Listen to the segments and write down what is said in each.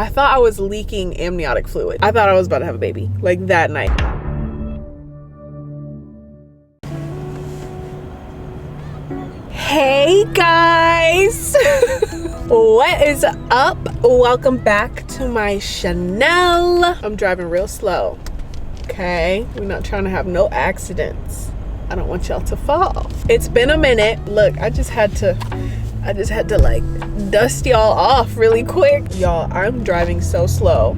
I thought I was leaking amniotic fluid. I thought I was about to have a baby, like that night. Hey guys! What is up? Welcome back to my Chanel. I'm driving real slow, okay? We're not trying to have no accidents. I don't want y'all to fall. It's been a minute. Look, I just had to like dust y'all off really quick. Y'all, I'm driving so slow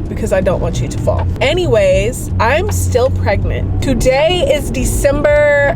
because I don't want you to fall. Anyways, I'm still pregnant. Today is December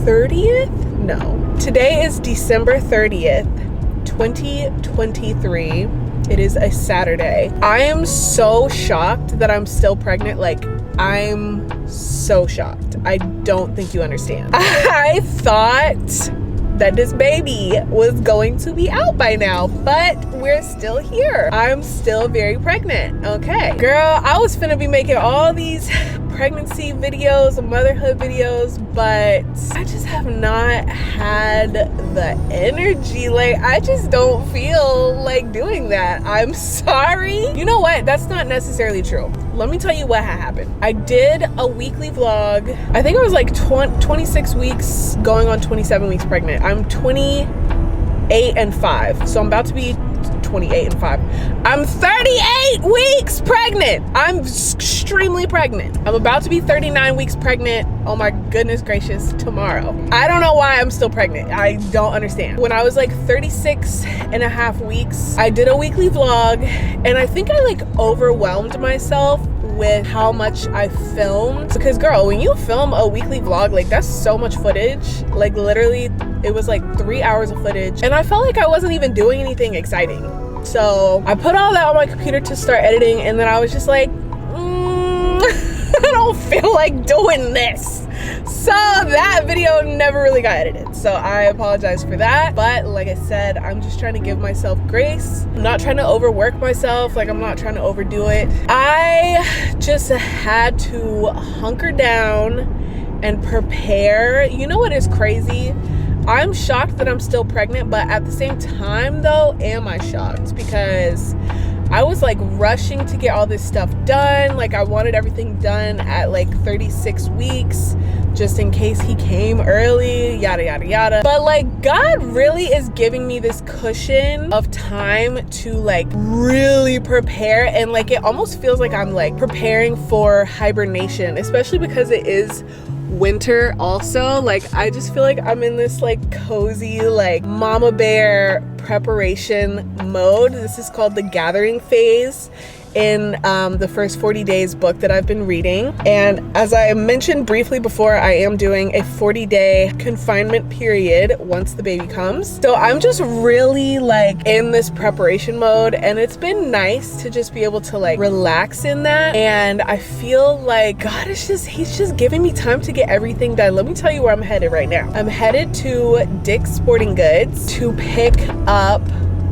30th? No. Today is December 30th, 2023. It is a Saturday. I am so shocked that I'm still pregnant. Like, I'm so shocked. I don't think you understand. I thought that this baby was going to be out by now, but we're still here. I'm still very pregnant. Okay. Girl, I was finna be making all these pregnancy videos and motherhood videos, but I just have not had the energy. Like, I just don't feel like doing that. I'm sorry. You know what? That's not necessarily true. Let me tell you what happened. I did a weekly vlog. I think I was like 26 weeks going on 27 weeks pregnant. I'm 28 and 5. So I'm about to be 28 and 5. I'm 38 weeks pregnant. I'm extremely pregnant. I'm about to be 39 weeks pregnant. Oh my goodness gracious, tomorrow. I don't know why I'm still pregnant. I don't understand. When I was like 36 and a half weeks, I did a weekly vlog, and I think I like overwhelmed myself with how much I filmed. Because girl, when you film a weekly vlog, like that's so much footage. Like literally, it was like 3 hours of footage, and I felt like I wasn't even doing anything exciting. So I put all that on my computer to start editing, and then I was just like, I don't feel like doing this. So that video never really got edited. So I apologize for that. But like I said, I'm just trying to give myself grace. I'm not trying to overwork myself. Like, I'm not trying to overdo it. I just had to hunker down and prepare. You know what is crazy? I'm shocked that I'm still pregnant, but at the same time though, am I shocked? Because I was like rushing to get all this stuff done. Like, I wanted everything done at like 36 weeks, just in case he came early, yada, yada, yada. But like, God really is giving me this cushion of time to like really prepare. And like, it almost feels like I'm like preparing for hibernation, especially because it is winter also. Like, I just feel like I'm in this like cozy like mama bear preparation mode. This is called the gathering phase in the first 40 days book that I've been reading. And as I mentioned briefly before, I am doing a 40-day confinement period once the baby comes. So I'm just really like in this preparation mode, and it's been nice to just be able to like relax in that. And I feel like God is just, he's just giving me time to get everything done. Let me tell you where I'm headed right now. I'm headed to Dick's Sporting Goods to pick up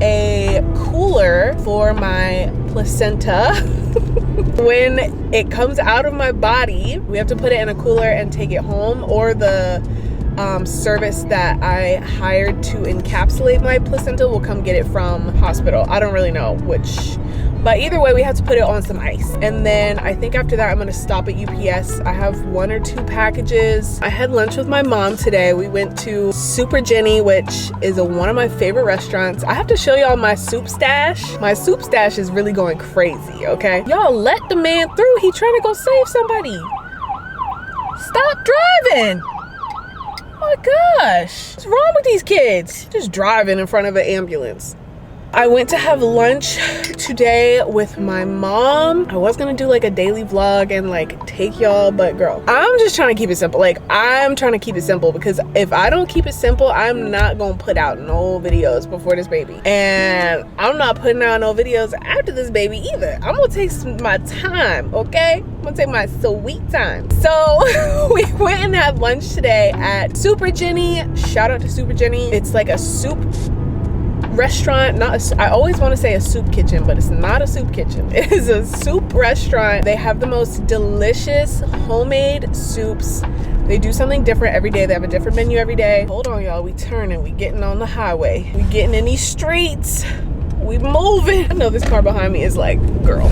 a cooler for my placenta. When it comes out of my body, we have to put it in a cooler and take it home, or the service that I hired to encapsulate my placenta will come get it from hospital. I don't really know which, but either way, we have to put it on some ice. And then I think after that, I'm gonna stop at UPS. I have 1 or 2 packages. I had lunch with my mom today. We went to Super Jenny, which is one of my favorite restaurants. I have to show y'all my soup stash. My soup stash is really going crazy, okay? Y'all, let the man through. He trying to go save somebody. Stop driving. Oh my gosh, what's wrong with these kids? Just driving in front of an ambulance. I went to have lunch today with my mom. I was gonna do like a daily vlog and like take y'all, but girl, I'm just trying to keep it simple. Like, I'm trying to keep it simple, because if I don't keep it simple, I'm not gonna put out no videos before this baby. And I'm not putting out no videos after this baby either. I'm gonna take my time, okay? I'm gonna take my sweet time. So we went and had lunch today at Super Jenny. Shout out to Super Jenny. It's like a soup restaurant, I always want to say a soup kitchen, but it's not a soup kitchen. It is a soup restaurant. They have the most delicious homemade soups. They do something different every day. They have a different menu every day. Hold on, y'all. We turning. We getting on the highway. We getting in these streets. We moving. I know this car behind me is like, girl,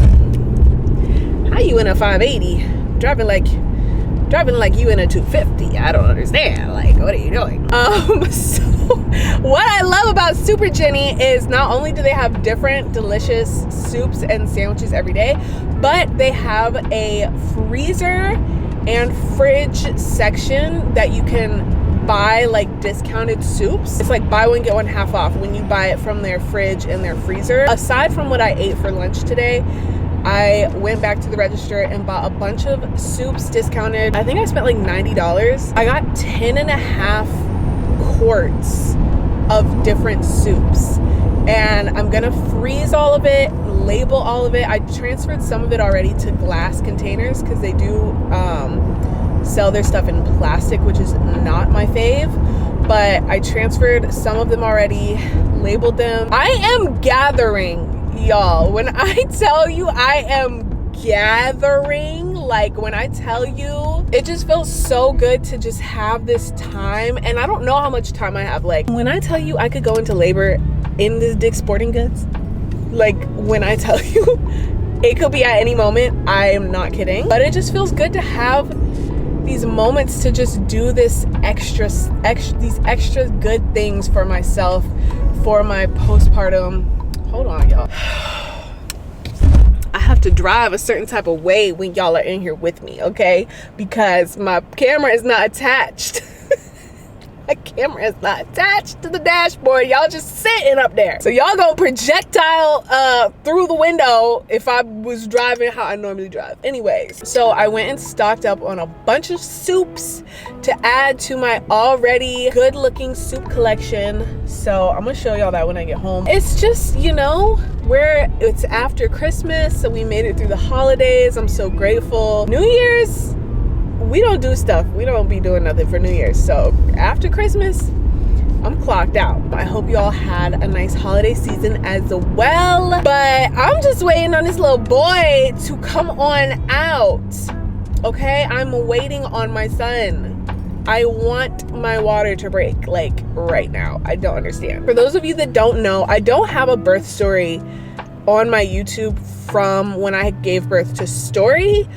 how you in a 580 driving like you in a 250? I don't understand. Like, what are you doing? So what I love about Super Jenny is not only do they have different delicious soups and sandwiches every day, but they have a freezer and fridge section that you can buy like discounted soups. It's like buy one get one half off when you buy it from their fridge and their freezer. Aside from what I ate for lunch today, I went back to the register and bought a bunch of soups discounted. I think I spent like $90. I got 10.5 quarts of different soups, and I'm gonna freeze all of it, label all of it. I transferred some of it already to glass containers because they do sell their stuff in plastic, which is not my fave, but I transferred some of them already, labeled them. I am gathering, y'all. When I tell you I am gathering, like when I tell you, it just feels so good to just have this time. And I don't know how much time I have. Like when I tell you I could go into labor in this Dick's Sporting Goods, like when I tell you it could be at any moment, I am not kidding. But it just feels good to have these moments to just do these extra good things for myself, for my postpartum. Hold on, y'all. I have to drive a certain type of way when y'all are in here with me, okay? Because my camera is not attached. My camera is not attached to the dashboard. Y'all just sitting up there. So y'all gonna projectile through the window if I was driving how I normally drive. Anyways, so I went and stocked up on a bunch of soups to add to my already good looking soup collection. So I'm gonna show y'all that when I get home. It's just, you know, it's after Christmas, so we made it through the holidays. I'm so grateful. New Year's, we don't do stuff. We don't be doing nothing for New Year's. So after Christmas, I'm clocked out. I hope y'all had a nice holiday season as well. But I'm just waiting on this little boy to come on out. Okay, I'm waiting on my son. I want my water to break like right now. I don't understand. For those of you that don't know, I don't have a birth story on my YouTube from when I gave birth to Story,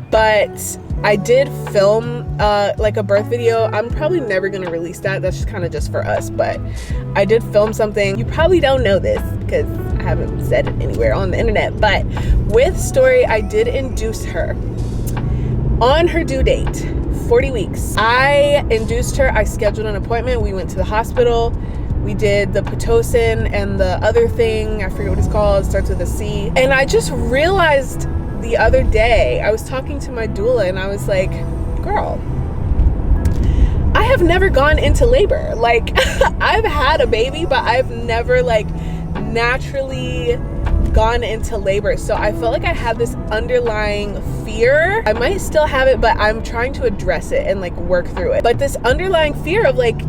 but I did film like a birth video. I'm probably never gonna release that. That's just kind of just for us, but I did film something. You probably don't know this because I haven't said it anywhere on the internet, but with Story, I did induce her on her due date, 40 weeks. I induced her. I scheduled an appointment. We went to the hospital. We did the Pitocin and the other thing, I forget what it's called, it starts with a C. And I just realized the other day, I was talking to my doula and I was like, girl, I have never gone into labor. Like, I've had a baby, but I've never like naturally gone into labor. So I felt like I had this underlying fear. I might still have it, but I'm trying to address it and like work through it. But this underlying fear of like,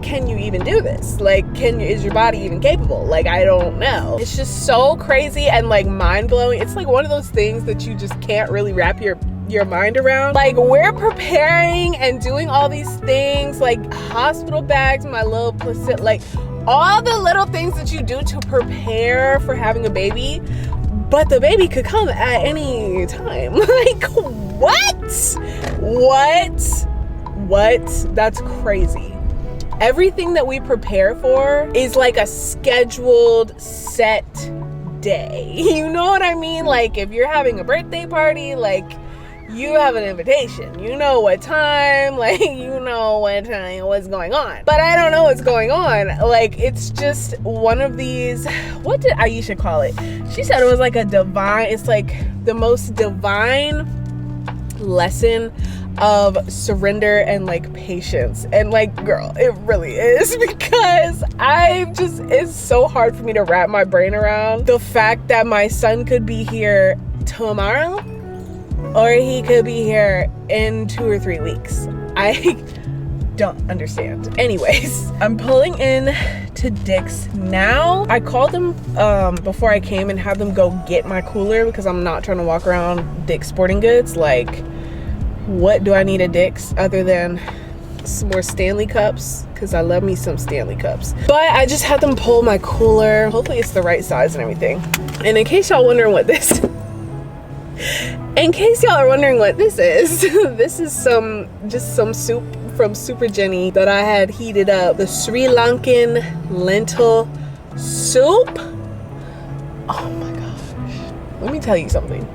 can you even do this? Like, is your body even capable? Like, I don't know. It's just so crazy and like mind-blowing. It's like one of those things that you just can't really wrap your mind around. Like, we're preparing and doing all these things, like hospital bags, my little placenta, like all the little things that you do to prepare for having a baby, but the baby could come at any time. Like, what? That's crazy. Everything that we prepare for is like a scheduled set day. You know what I mean? Like if you're having a birthday party, like you have an invitation. You know what time, like you know what time, what's going on. But I don't know what's going on. Like it's just one of these, what did Aisha call it? She said it was like it's like the most divine lesson of surrender and like patience. And like, girl, it really is, because it's so hard for me to wrap my brain around the fact that my son could be here tomorrow or he could be here in 2 or 3 weeks. I don't understand. Anyways, I'm pulling in to Dick's now. I called them before I came and had them go get my cooler because I'm not trying to walk around Dick's Sporting Goods. Like, what do I need at Dick's other than some more Stanley cups because I love me some Stanley cups. But I just had them pull my cooler. Hopefully it's the right size and everything. And in case y'all wondering what this is, this is some soup from Super Jenny that I had heated up. The Sri Lankan lentil soup. Oh my gosh. Let me tell you something.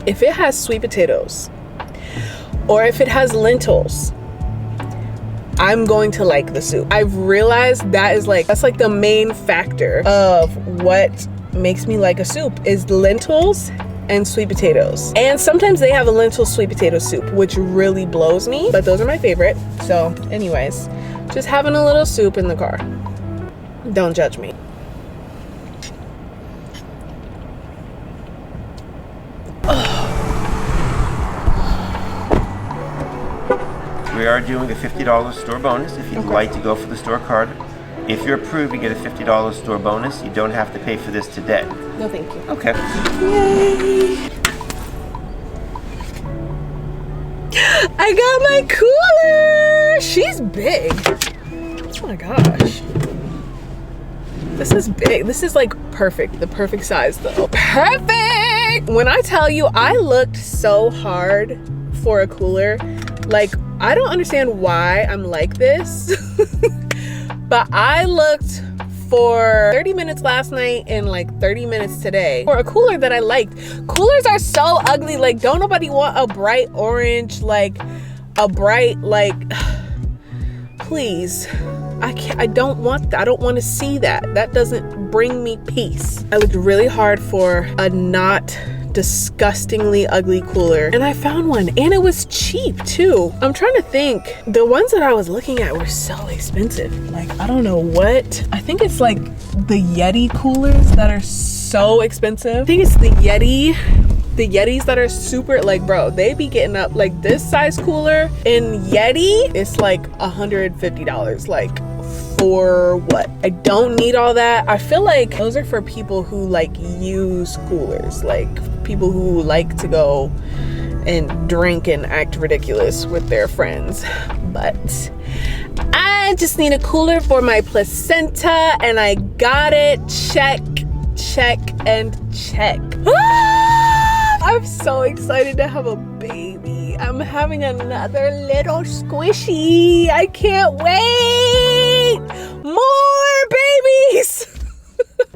If it has sweet potatoes or if it has lentils, I'm going to like the soup. I've realized that's like the main factor of what makes me like a soup is lentils and sweet potatoes. And sometimes they have a lentil sweet potato soup, which really blows me, but those are my favorite. So anyways, just having a little soup in the car. Don't judge me. We are doing a $50 store bonus if you'd like to go for the store card. If you're approved, you get a $50 store bonus. You don't have to pay for this today. No, thank you. Okay. Yay! I got my cooler! She's big. Oh my gosh. This is big. This is like perfect. The perfect size though. Perfect! When I tell you, I looked so hard for a cooler. Like, I don't understand why I'm like this. But I looked for 30 minutes last night and like 30 minutes today for a cooler that I liked. Coolers are so ugly. Like, don't nobody want a bright orange, like a bright, like, please. I don't want that. I don't want to see that. That doesn't bring me peace. I looked really hard for a not disgustingly ugly cooler and I found one, and it was cheap too. I'm trying to think. The ones that I was looking at were so expensive. Like, I don't know what. I think it's like the Yeti coolers that are so expensive. I think it's the Yetis that are super, like, bro, they be getting up like this size cooler in Yeti. It's like $150. Like, for what? I don't need all that. I feel like those are for people who like use coolers, like people who like to go and drink and act ridiculous with their friends. But I just need a cooler for my placenta and I got it. Check, check, and check. I'm so excited to have a baby. I'm having another little squishy. I can't wait. More babies.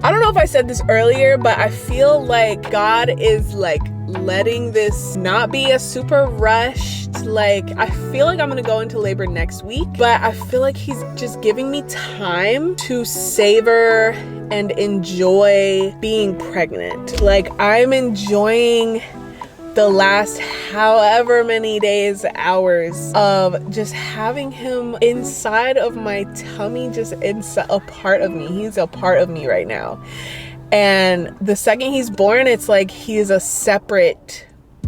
I don't know if I said this earlier, but I feel like God is like letting this not be a super rushed, like, I feel like I'm gonna go into labor next week, but I feel like he's just giving me time to savor and enjoy being pregnant. Like, I'm enjoying the last however many days, hours of just having him inside of my tummy, just inside, a part of me. He's a part of me right now. And the second he's born, it's like he is a separate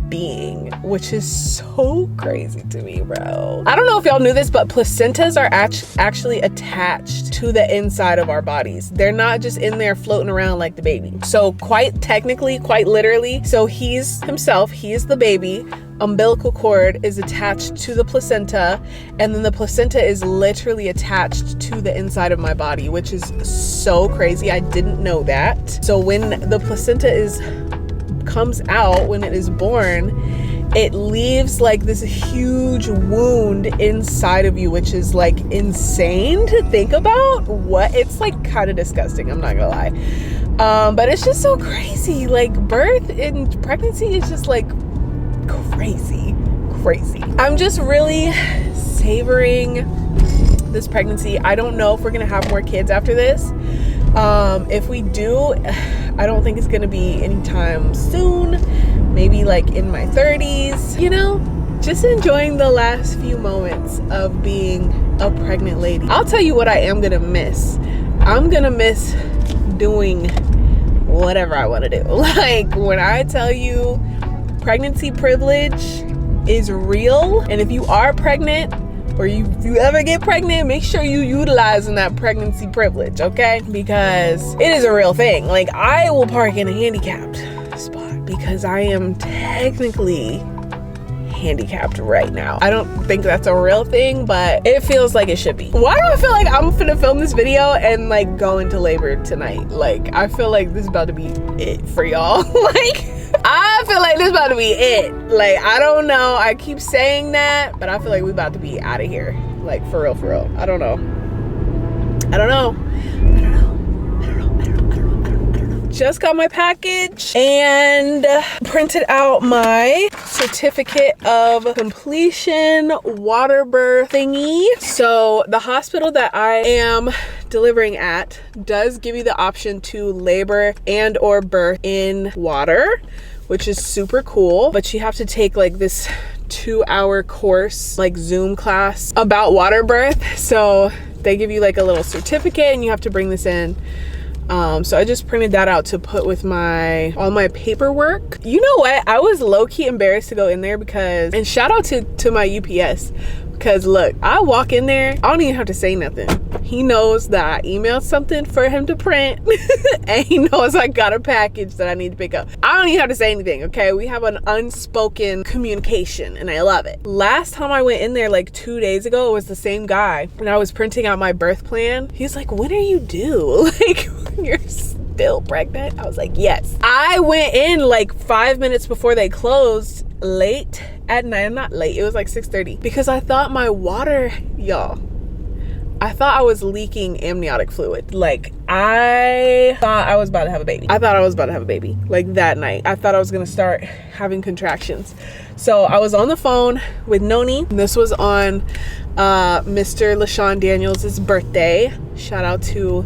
being, which is so crazy to me, bro. I don't know if y'all knew this, but placentas are actually attached to the inside of our bodies. They're not just in there floating around like the baby. So quite technically, quite literally, so he's the baby, umbilical cord is attached to the placenta, and then the placenta is literally attached to the inside of my body, which is so crazy. I didn't know that. So when the placenta comes out, when it is born, it leaves like this huge wound inside of you, which is like insane to think about. What, it's like kind of disgusting, I'm not gonna lie. But it's just so crazy. Like, birth and pregnancy is just like crazy. I'm just really savoring this pregnancy. I don't know if we're gonna have more kids after this. If we do, I don't think it's gonna be anytime soon. Maybe like in my 30s, you know, just enjoying the last few moments of being a pregnant lady. I'll tell you what I am gonna miss. I'm gonna miss doing whatever I want to do. Like, when I tell you pregnancy privilege is real, and if you are pregnant, or if you ever get pregnant, make sure you utilizing that pregnancy privilege, okay? Because it is a real thing. Like, I will park in a handicapped spot because I am technically handicapped right now. I don't think that's a real thing, but it feels like it should be. Why do I feel like I'm finna film this video and like go into labor tonight? Like, I feel like this is about to be it for y'all. Like, I feel like this is about to be it. Like, I don't know. I keep saying that, but I feel like we about to be out of here. Like, for real, for real. I don't know. I don't know. Just got my package and printed out my certificate of completion water birth thingy. So the hospital that I am delivering at does give you the option to labor and or birth in water, which is super cool, but you have to take like this 2-hour course, like Zoom class about water birth. So they give you like a little certificate and you have to bring this in. So I just printed that out to put with all my paperwork. You know what? I was low-key embarrassed to go in there because, and shout out to my UPS, because look, I walk in there, I don't even have to say nothing. He knows that I emailed something for him to print and he knows I got a package that I need to pick up. I don't even have to say anything, okay? We have an unspoken communication and I love it. Last time I went in there like 2 days ago, it was the same guy and I was printing out my birth plan. He's like, when are you due? Like, you're still pregnant? I was like, yes. I went in like 5 minutes before they closed, late at night. Not late, it was like 6:30, because I thought my water, y'all, I thought I was leaking amniotic fluid. Like, I thought I was about to have a baby. Like that night I thought I was gonna start having contractions. So I was on the phone with Noni. This was on Mr. LaShawn Daniels' birthday. Shout out to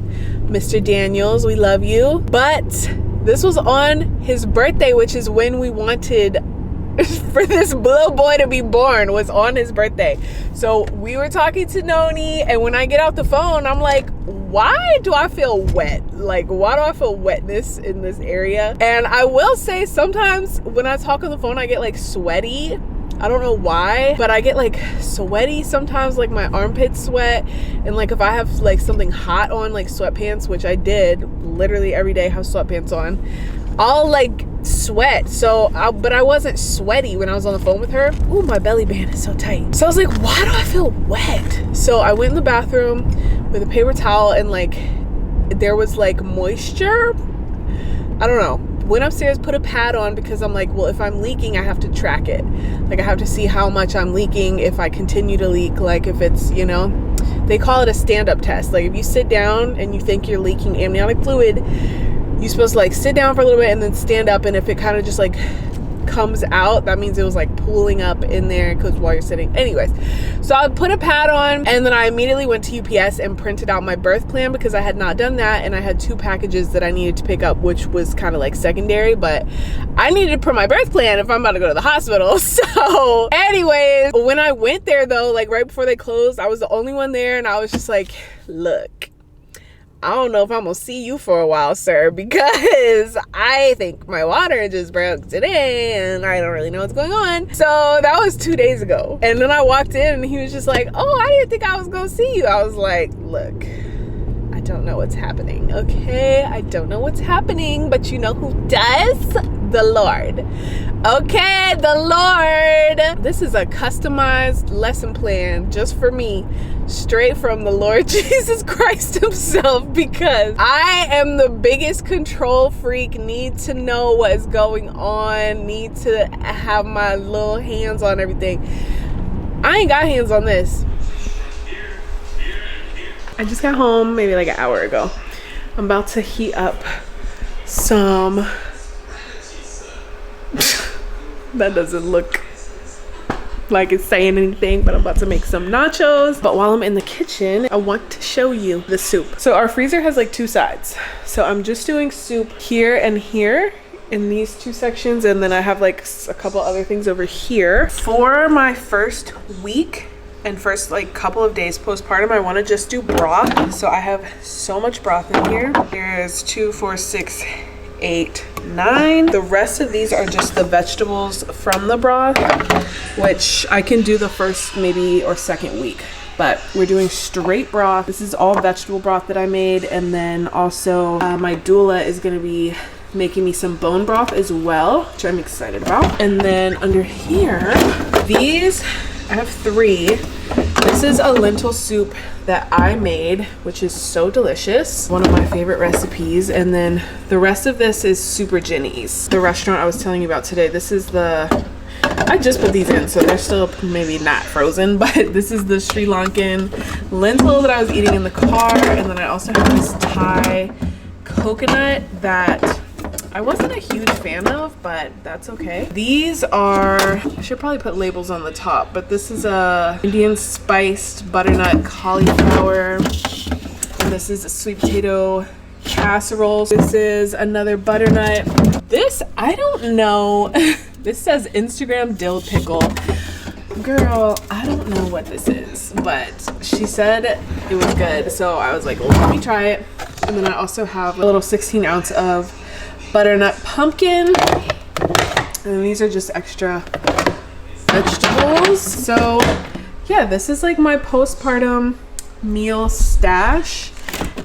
Mr. Daniels, we love you. But this was on his birthday, which is when we wanted for this little boy to be born, was on his birthday. So we were talking to Noni, and when I get out the phone, I'm like, why do I feel wet? Like, why do I feel wetness in this area? And I will say sometimes when I talk on the phone, I get like sweaty. I don't know why, but I get like sweaty sometimes, like my armpits sweat. And like if I have like something hot on, like sweatpants, which I did literally every day have sweatpants on, I'll like sweat. But I wasn't sweaty when I was on the phone with her. Ooh, my belly band is so tight. So I was like, why do I feel wet? So I went in the bathroom with a paper towel and like there was like moisture. I don't know. Went upstairs, put a pad on because I'm like, well, if I'm leaking, I have to track it. Like I have to see how much I'm leaking, if I continue to leak, like if it's, you know, they call it a stand-up test. Like if you sit down and you think you're leaking amniotic fluid, you're supposed to like sit down for a little bit and then stand up, and if it kind of just like comes out, that means it was like pooling up in there because while you're sitting. Anyways, so I put a pad on and then I immediately went to UPS and printed out my birth plan because I had not done that, and I had 2 packages that I needed to pick up, which was kind of like secondary, but I needed to print my birth plan if I'm about to go to the hospital. So anyways, when I went there though, like right before they closed, I was the only one there, and I was just like, look, I don't know if I'm gonna see you for a while, sir, because I think my water just broke today and I don't really know what's going on. So that was 2 days ago. And then I walked in and he was just like, oh, I didn't think I was gonna see you. I was like, look, I don't know what's happening, okay? I don't know what's happening, but you know who does? The Lord. Okay, the Lord. This is a customized lesson plan just for me, straight from the Lord Jesus Christ himself, because I am the biggest control freak, need to know what is going on, need to have my little hands on everything. I ain't got hands on this. I just got home maybe like an hour ago. I'm about to heat up some that doesn't look like it's saying anything, but I'm about to make some nachos. But while I'm in the kitchen, I want to show you the soup. So our freezer has like 2 sides. So I'm just doing soup here and here in these 2 sections, and then I have like a couple other things over here. For my first week and first like couple of days postpartum, I want to just do broth. So I have so much broth in here. Here's 2, 4, 6, 8, 9. The rest of these are just the vegetables from the broth, which I can do the first maybe or second week, but we're doing straight broth. This is all vegetable broth that I made, and then also my doula is going to be making me some bone broth as well, which I'm excited about. And then under here, these, I have 3. This is a lentil soup that I made, which is so delicious. One of my favorite recipes. And then the rest of this is Super Ginny's, the restaurant I was telling you about today. This is the, I just put these in, so they're still maybe not frozen, but this is the Sri Lankan lentil that I was eating in the car. And then I also have this Thai coconut that I wasn't a huge fan of, but that's okay. These are, I should probably put labels on the top, but this is a Indian spiced butternut cauliflower. And this is a sweet potato casserole. This is another butternut. This, I don't know. This says Instagram dill pickle. Girl, I don't know what this is, but she said it was good. So I was like, well, let me try it. And then I also have a little 16 ounce of butternut pumpkin, and these are just extra vegetables. So yeah, this is like my postpartum meal stash.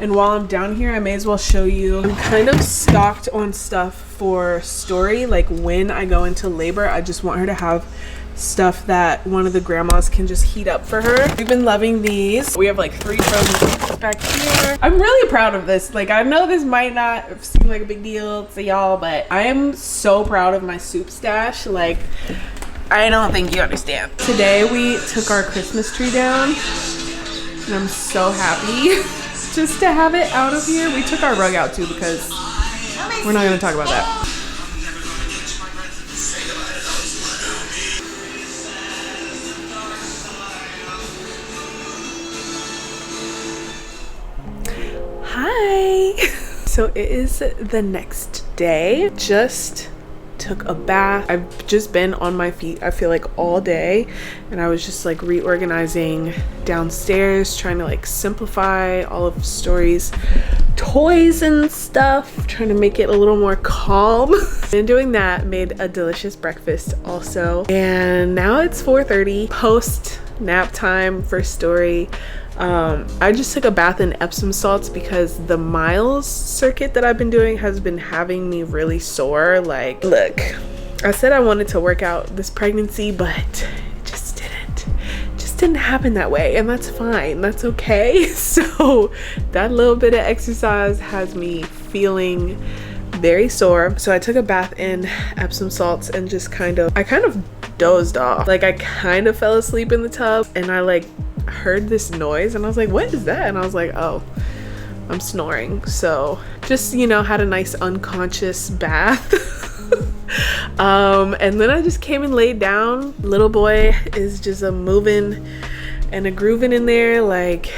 And while I'm down here, I may as well show you, I'm kind of stocked on stuff for Story. Like when I go into labor, I just want her to have stuff that one of the grandmas can just heat up for her. We've been loving these. We have like 3 frozen soups back here. I'm really proud of this. Like, I know this might not seem like a big deal to y'all, but I am so proud of my soup stash. Like, I don't think you understand. Today we took our Christmas tree down, and I'm so happy just to have it out of here. We took our rug out too because we're not gonna talk about that. Hi. So it is the next day. Just took a bath. I've just been on my feet, I feel like, all day, and I was just like reorganizing downstairs, trying to like simplify all of Story's toys and stuff, trying to make it a little more calm. And doing that, made a delicious breakfast also. And now it's 4:30, post nap time for Story. I just took a bath in Epsom salts because the miles circuit that I've been doing has been having me really sore. Like, look, I said I wanted to work out this pregnancy, but it just didn't happen that way, and that's fine, that's okay. So that little bit of exercise has me feeling very sore. So I took a bath in Epsom salts and just I kind of dozed off. Like, I kind of fell asleep in the tub, and I like heard this noise and I was like, what is that? And I was like, oh, I'm snoring. So just, you know, had a nice unconscious bath. And then I just came and laid down. Little boy is just a moving and a grooving in there. Like,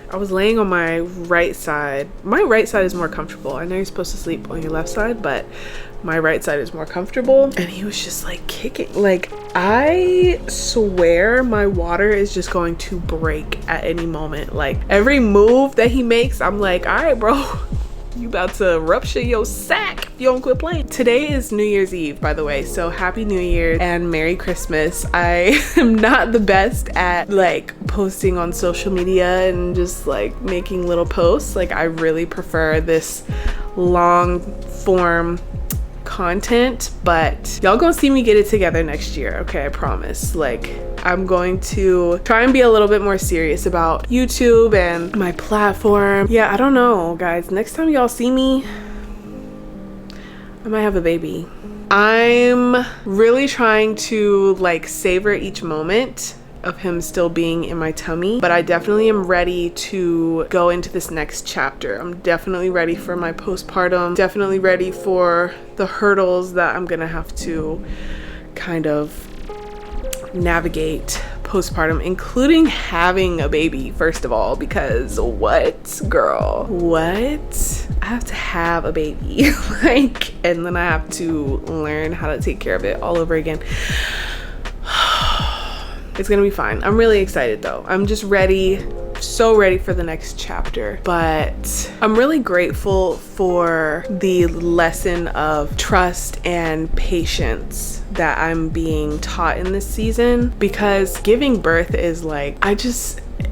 I was laying on my right side. My right side is more comfortable. I know you're supposed to sleep on your left side, but my right side is more comfortable. And he was just like kicking. Like, I swear my water is just going to break at any moment. Like, every move that he makes, I'm like, all right, bro, you about to rupture your sack if you don't quit playing. Today is New Year's Eve, by the way, so happy New Year and Merry Christmas. I am not the best at like posting on social media and just like making little posts. Like, I really prefer this long form content, but y'all gonna see me get it together next year, okay? I promise. Like, I'm going to try and be a little bit more serious about YouTube and my platform. Yeah, I don't know, guys. Next time y'all see me, I might have a baby. I'm really trying to like savor each moment of him still being in my tummy, but I definitely am ready to go into this next chapter. I'm definitely ready for my postpartum, definitely ready for the hurdles that I'm gonna have to kind of navigate postpartum, including having a baby, first of all, because what, girl, what? I have to have a baby. Like, and then I have to learn how to take care of it all over again. It's gonna be fine. I'm really excited though. I'm just ready, so ready for the next chapter. But I'm really grateful for the lesson of trust and patience that I'm being taught in this season, because giving birth is like,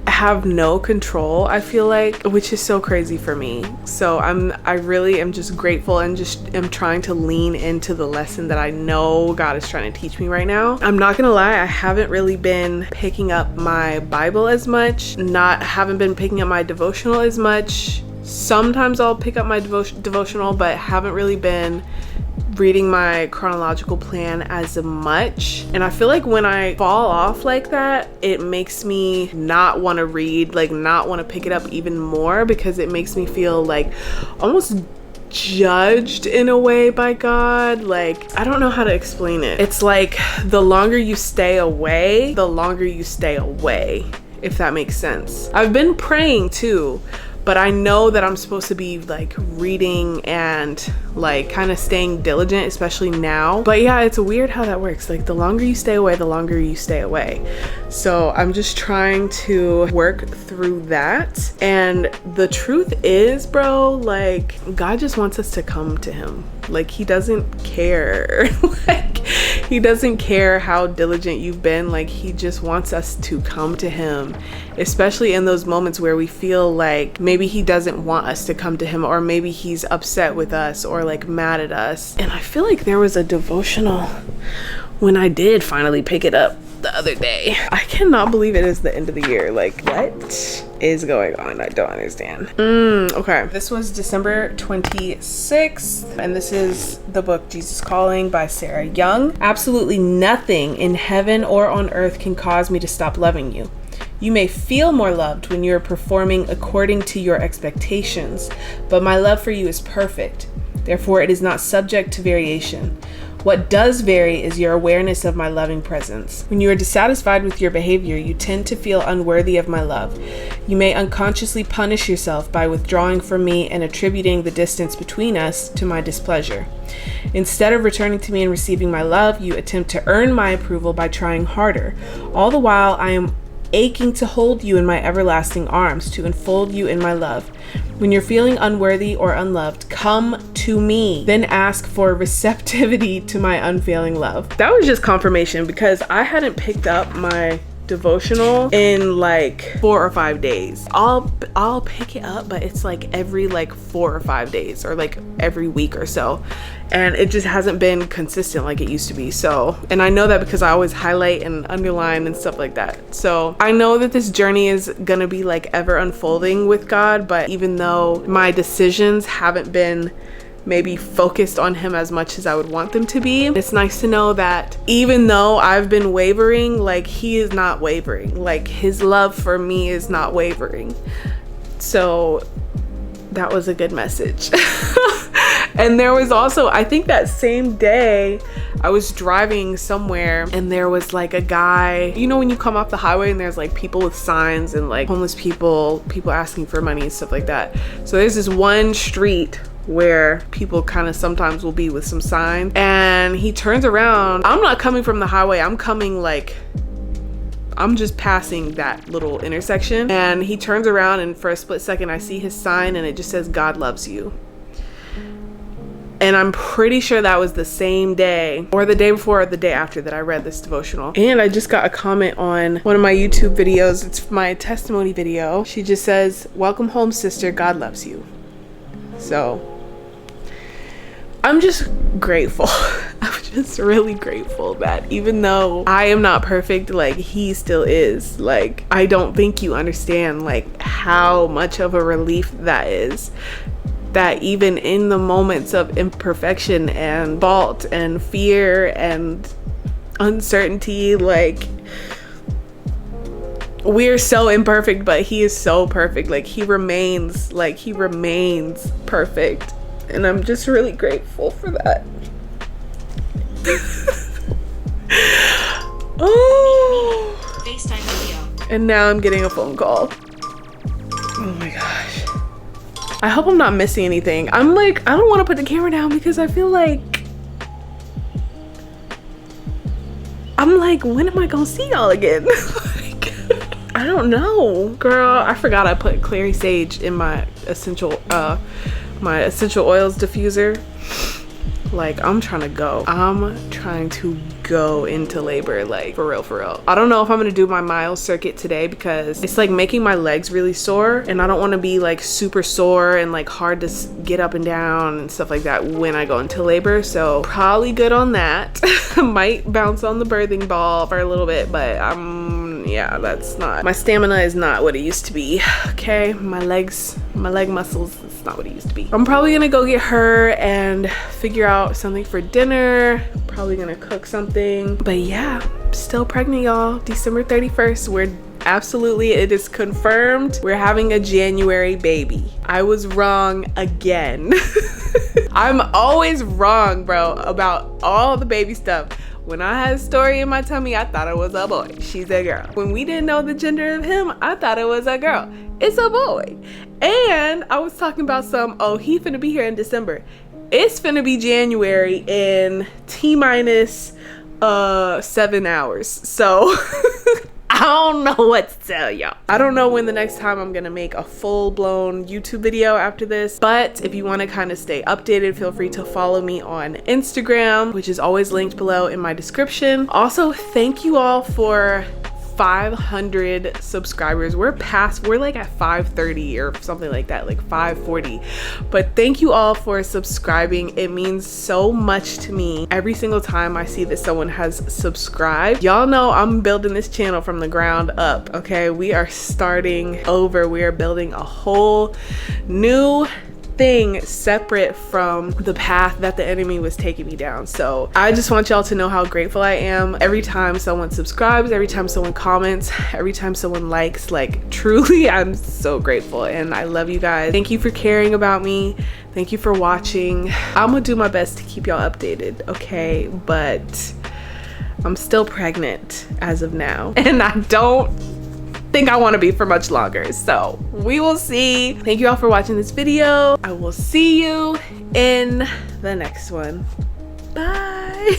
have no control, I feel like, which is so crazy for me. So I really am just grateful and just am trying to lean into the lesson that I know God is trying to teach me right now. I'm not gonna lie, I haven't really been picking up my Bible as much, haven't been picking up my devotional as much. Sometimes I'll pick up my devotional, but haven't really been reading my chronological plan as much. And I feel like when I fall off like that, it makes me not want to read, like not want to pick it up even more, because it makes me feel like almost judged in a way by God. Like, I don't know how to explain it. It's like the longer you stay away, the longer you stay away, if that makes sense. I've been praying too, but I know that I'm supposed to be like reading and like kind of staying diligent, especially now. But yeah, it's weird how that works. Like the longer you stay away, the longer you stay away. So I'm just trying to work through that. And the truth is, bro, like God just wants us to come to him. Like he doesn't care. Like he doesn't care how diligent you've been. Like he just wants us to come to him, especially in those moments where we feel like maybe he doesn't want us to come to him, or maybe he's upset with us or like mad at us. And I feel like there was a devotional when I did finally pick it up the other day. I cannot believe it is the end of the year. Like, what is going on? I don't understand. Okay, this was December 26th, and this is the book Jesus Calling by Sarah Young. Absolutely nothing in heaven or on earth can cause me to stop loving you. You may feel more loved when you are performing according to your expectations, but my love for you is perfect. Therefore, it is not subject to variation. What does vary is your awareness of my loving presence. When you are dissatisfied with your behavior, you tend to feel unworthy of my love. You may unconsciously punish yourself by withdrawing from me and attributing the distance between us to my displeasure. Instead of returning to me and receiving my love, you attempt to earn my approval by trying harder. All the while, I am aching to hold you in my everlasting arms, to enfold you in my love. When you're feeling unworthy or unloved, come to me. Then ask for receptivity to my unfailing love. That was just confirmation, because I hadn't picked up my devotional in like 4 or 5 days. I'll pick it up, but it's like every like 4 or 5 days, or like every week or so, and it just hasn't been consistent like it used to be. So, and I know that because I always highlight and underline and stuff like that. So I know that this journey is gonna be like ever unfolding with God, but even though my decisions haven't been maybe focused on him as much as I would want them to be, it's nice to know that even though I've been wavering, like he is not wavering. Like his love for me is not wavering. So that was a good message. And there was also, I think that same day, I was driving somewhere and there was like a guy, you know when you come off the highway and there's like people with signs and like homeless people asking for money and stuff like that. So there's this one street where people kind of sometimes will be with some signs, and he turns around. I'm not coming from the highway, I'm coming like, I'm just passing that little intersection, and he turns around and for a split second I see his sign and it just says God loves you. And I'm pretty sure that was the same day or the day before or the day after that I read this devotional. And I just got a comment on one of my YouTube videos. It's my testimony video. She just says, "Welcome home, sister. God loves you." So I'm just grateful. I'm just really grateful that even though I am not perfect, like he still is. Like, I don't think you understand like how much of a relief that is. That even in the moments of imperfection and fault and fear and uncertainty, like we're so imperfect, but he is so perfect. Like he remains perfect. And I'm just really grateful for that. Oh. FaceTime video. And now I'm getting a phone call. Oh my gosh. I hope I'm not missing anything. I'm like, I don't want to put the camera down because I feel like, I'm like, when am I gonna see y'all again? Like, I don't know. Girl, I forgot I put clary sage in my essential oils diffuser. Like, I'm trying to go. I'm trying to go into labor, like for real. I don't know if I'm gonna do my mile circuit today because it's like making my legs really sore, and I don't want to be like super sore and like hard to get up and down and stuff like that when I go into labor. So probably good on that. Might bounce on the birthing ball for a little bit, but yeah, that's not, my stamina is not what it used to be. Okay, my leg muscles, it's not what it used to be. I'm probably gonna go get her and figure out something for dinner. Probably gonna cook something. But yeah, still pregnant, y'all. December 31st. We're absolutely, it is confirmed, we're having a January baby. I was wrong again. I'm always wrong, bro, about all the baby stuff. When I had a story in my tummy, I thought it was a boy. She's a girl. When we didn't know the gender of him, I thought it was a girl. It's a boy. And I was talking about oh, he finna be here in December. It's finna be January in T-minus 7 hours. So I don't know what to tell y'all. I don't know when the next time I'm gonna make a full-blown YouTube video after this, but if you want to kind of stay updated, feel free to follow me on Instagram, which is always linked below in my description. Also, thank you all for 500 subscribers. We're like at 530 or something like that, like 540. But thank you all for subscribing. It means so much to me every single time I see that someone has subscribed. Y'all know I'm building this channel from the ground up, okay? We are starting over. We are building a whole new thing separate from the path that the enemy was taking me down. So I just want y'all to know how grateful I am every time someone subscribes, every time someone comments, every time someone likes. Like, truly, I'm so grateful and I love you guys. Thank you for caring about me. Thank you for watching. I'm gonna do my best to keep y'all updated, okay? But I'm still pregnant as of now, and I don't think I want to be for much longer, so we will see. Thank you all for watching this video. I will see you in the next one. Bye.